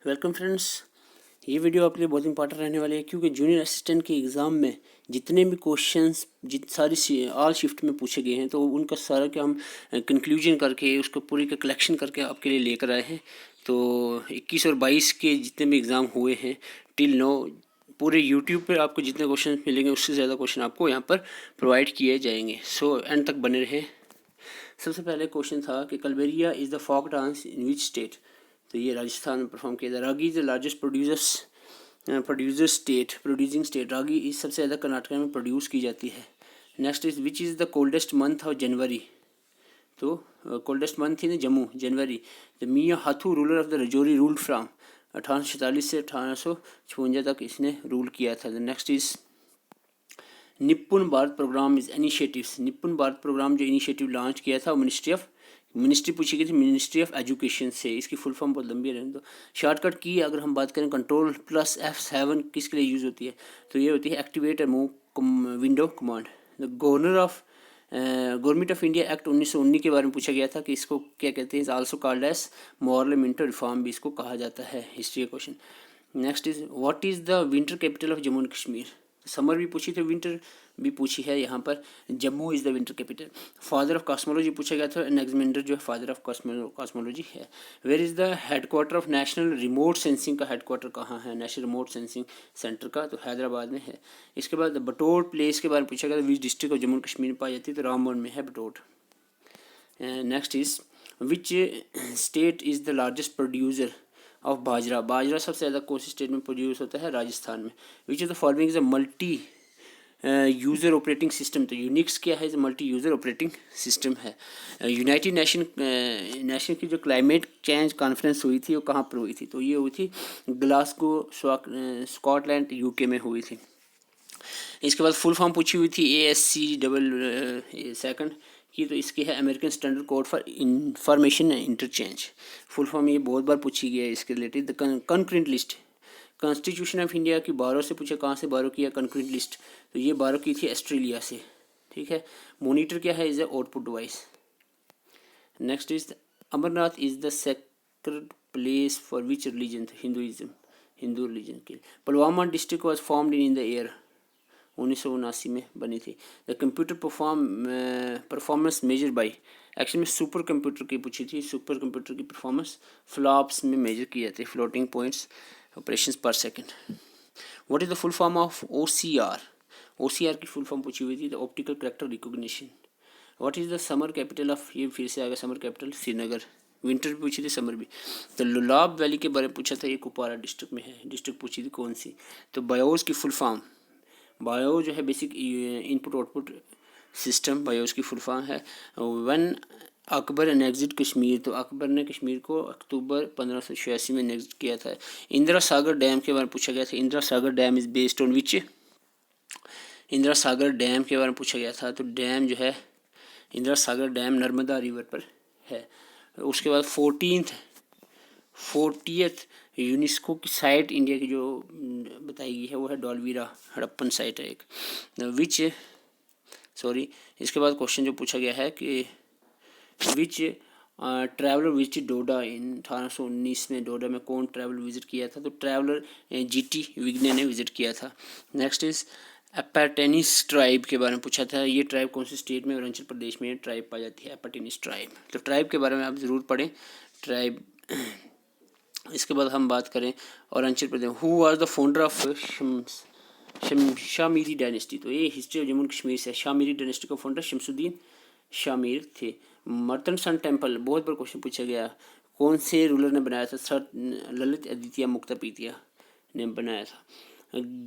Welcome friends. ये video आपके लिए बहुत इंपॉर्टेंट रहने वाली है क्योंकि जूनियर असिस्टेंट के एग्ज़ाम में जितने भी क्वेश्चंस सारी ऑल शिफ्ट में पूछे गए हैं तो उनका सारा का हम कंक्लूजन करके उसको पूरी का कलेक्शन करके आपके लिए लेकर आए हैं। तो 21 और 22 के जितने भी एग्ज़ाम हुए हैं टिल नो पूरे यूट्यूब पर आपको जितने क्वेश्चन मिलेंगे उससे ज़्यादा क्वेश्चन आपको यहाँ पर प्रोवाइड किए जाएंगे। सो एंड तक बने रहे। सबसे पहले क्वेश्चन था कि Kalbelia is the folk dance in which state. तो ये राजस्थान में परफॉर्म किया था। Ragi is the largest producing state. Ragi इस सबसे ज़्यादा कर्नाटक में प्रोड्यूस की जाती है। Next is which is the coldest month of January. तो कोल्डेस्ट मंथ थी ना जम्मू जनवरी। The Mian Hathu ruler of the Rajouri ruled from 1846 से 1856 तक इसने रूल किया था। द नेक्स्ट इज निपुण Bharat programme is initiatives. Nipun Bharat program जो इनिशिएटिव लॉन्च किया था वो मिनिस्ट्री पूछी गई थी मिनिस्ट्री ऑफ एजुकेशन से। इसकी फुल फॉर्म बहुत लंबी है तो शॉर्टकट की अगर हम बात करें Ctrl+F7 किसके लिए यूज़ होती है तो ये होती है एक्टिवेट और move window command. The government of India act 1919 के बारे में पूछा गया था कि इसको क्या कहते हैं। Also called as moral reform भी इसको कहा जाता है। हिस्ट्री का question. Next is what is the winter capital of Jammu and Kashmir. Summer भी पूछी थी, विंटर भी पूछी है। यहाँ पर Jammu is the winter capital. Father of cosmology पूछा गया था। एनेक्समेंडर जो है फादर ऑफ कॉस्मोलॉजी है। Where is the headquarter of national remote sensing का हेडक्वार्टर कहाँ है नेशनल रिमोट सेंसिंग सेंटर का तो हैदराबाद में है। इसके बाद बटोट प्लेस के बारे में पूछा गया था which district of Jammu and Kashmir में पाई जाती है तो रामबन में है Batote. Next is which state is the largest producer of bajra. बाजरा सबसे ज़्यादा कौन सी स्टेट में प्रोड्यूस होता है राजस्थान में। विच of the following is a multi user operating system. तो यूनिक्स क्या है मल्टी यूज़र ऑपरेटिंग सिस्टम है। यूनाइटेड नेशन की जो क्लाइमेट चेंज कॉन्फ्रेंस हुई थी वो कहाँ पर हुई थी तो ये हुई थी ग्लासगो स्कॉटलैंड यूके में हुई थी। इसके बाद फुल फॉर्म पूछी हुई थी ASC की तो इसकी है American standard code for information interchange. Full form ये बहुत बार पूछी गई है इसके related. Concrete list constitution of India की 12 से पूछे कहाँ से 12 किया कंक्रीट लिस्ट तो ये 12 की थी ऑस्ट्रेलिया से। ठीक है। मोनीटर क्या है is output device. Next is Amarnath is the sacred place for which religion Hindu religion के लिए। Pulwama district was formed in the year 1979 में बनी थी। The computer performance measure by actually में सुपर कंप्यूटर की पूछी थी। सुपर कंप्यूटर की परफॉर्मेंस फ्लॉप्स में मेजर की जाती है floating points operations per second. What is the full form of OCR की फुल फॉर्म पूछी हुई थी the optical character recognition. What is the summer capital of ये फिर से आ गया समर कैपिटल श्रीनगर। विंटर भी पूछी थी समर भी। तो लुलाब वैली के बारे में पूछा था ये कुपवारा डिस्ट्रिक्ट में है। डिस्ट्रिक्ट पूछी थी कौन सी तो बायोस की फुल फॉर्म बायो जो है basic input output system BIOS की फुल फॉर्म है। वन अकबर एनेक्सिट कश्मीर तो अकबर ने कश्मीर को अक्टूबर 1586 में एनेक्सिट किया था। इंदिरा सागर डैम के बारे में पूछा गया था। Indira Sagar dam is based on which. Indira Sagar dam के बारे में पूछा गया था तो डैम जो है इंदिरा सागर डैम नर्मदा रिवर पर है। उसके बाद 40th यूनेस्को की साइट इंडिया की जो बताई गई है वो है डॉलवीरा हड़प्पन साइट है एक इसके बाद क्वेश्चन जो पूछा गया है कि विच ट्रैवलर विजिट डोडा इन 1819 में डोडा में कौन ट्रैवलर विजिट किया था तो ट्रैवलर GT विग्ने ने विजिट किया था। नेक्स्ट इज एपाटेनिस ट्राइब के बारे में पूछा था। ये ट्राइब कौन से स्टेट में अरुणाचल प्रदेश में ट्राइब पाई जाती है एपाटेनिस ट्राइब। तो ट्राइब के बारे में आप ज़रूर पढ़ें ट्राइब। इसके बाद हम बात करें Arunachal Pradesh who was the founder of Shahmiri dynasty तो ये history of Jammu and Kashmir से। शामीरी डायनेस्टी का फाउंडर शमसुद्दीन शामीर थे। मर्तन सन टेम्पल बहुत बार क्वेश्चन पूछा गया कौन से रूलर ने बनाया था सर ललित आदित्य मुक्तापीतिया ने बनाया था।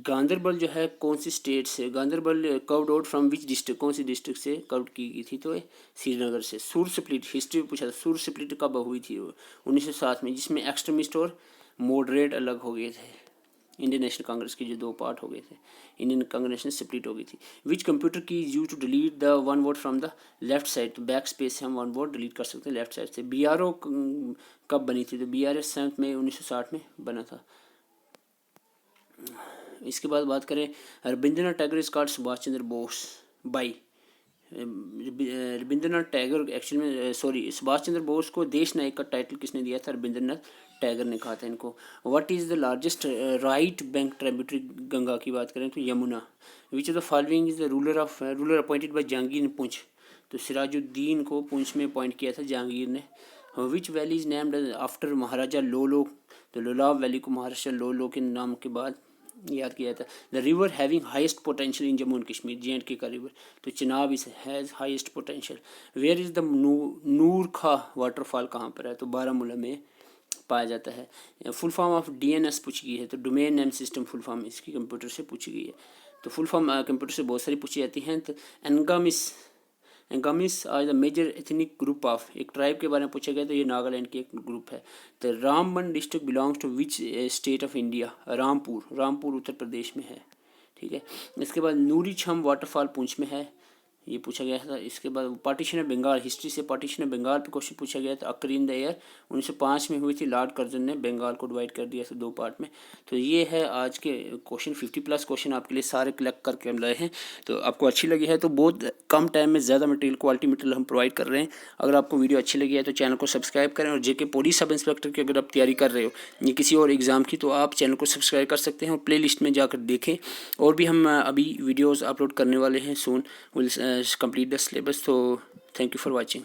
गांदरबल जो है कौन सी स्टेट से Ganderbal curved out from which district कौन सी डिस्ट्रिक्ट से कव्ड की गई थी तो श्रीनगर से। सूर स्प्लिट हिस्ट्री में पूछा था सूर स्प्लिट कब हुई थी 1907 में जिसमें एक्सट्रीमिस्ट और मॉडरेट अलग हो गए थे। इंडियन नेशनल कांग्रेस के जो दो पार्ट हो गए थे इंडियन कांग्रेस ने स्प्लिट हो गई थी। Which computer key use to delete the one word from the left side तो बैक स्पेस से हम वन वर्ड डिलीट कर सकते हैं लेफ्ट साइड से। BRO कब बनी थी तो BRS 7 मई 1960 में बना था। इसके बाद बात करें Rabindranath Tagore is called Subhash Chandra Bose by Rabindranath Tagore actually में सुभाष चंद्र बोस को देश नायक का टाइटल किसने दिया था रविंद्रनाथ टैगर ने कहा था इनको। What is the largest right bank tributary, Ganga की बात करें तो Yamuna. Which of the following is the ruler appointed by Jahangir in Poonch, तो सिराजुद्दीन को पुंछ में अपॉइंट किया था जहांगीर ने। Which valley is named after Maharaja Lolo, तो लोलाब वैली को महाराजा लोलो के नाम के बाद याद किया था। The river having highest potential in Jammu and Kashmir, JNK का रिवर, तो Chenab is has highest potential. Where is the Noor Kha waterfall, कहाँ पर है, तो बारामूला में पाया जाता है। फुल फॉर्म ऑफ DNS पूछी गई है, तो domain name system full form इसकी कंप्यूटर से पूछी गई है। तो फुल फॉर्म कंप्यूटर से बहुत सारी पूछी जाती हैं। तो Angamis are the major ethnic group of, एक ट्राइब के बारे में पूछा गया, तो ये नागालैंड की एक ग्रुप है। तो Ramban district belongs to which state of India, Rampur Uttar Pradesh में है, ठीक है। इसके बाद नूरी छम वाटरफॉल पुंछ में है, ये पूछा गया था। इसके बाद पार्टीशन ऑफ बंगाल, हिस्ट्री से पार्टीशन ऑफ बंगाल पे क्वेश्चन पूछा गया था। अकर इन द ईयर 1905 में हुई थी, लॉर्ड कर्जन ने बंगाल को डिवाइड कर दिया था 2 पार्ट में। तो ये है आज के क्वेश्चन, 50+ क्वेश्चन आपके लिए सारे कलेक्ट करके हम लाए हैं। तो आपको अच्छी लगी है तो बहुत कम टाइम में ज़्यादा मटेरियल, क्वालिटी मटेरियल हम प्रोवाइड कर रहे हैं। अगर आपको वीडियो अच्छी लगी है तो चैनल को सब्सक्राइब करें, और JK पुलिस सब इंस्पेक्टर की अगर आप तैयारी कर रहे हो या किसी और एग्ज़ाम की, तो आप चैनल को सब्सक्राइब कर सकते हैं और प्ले लिस्ट में जाकर देखें। और भी हम अभी वीडियोज़ अपलोड करने वाले हैं, soon will complete the syllabus. तो थैंक यू फॉर वॉचिंग।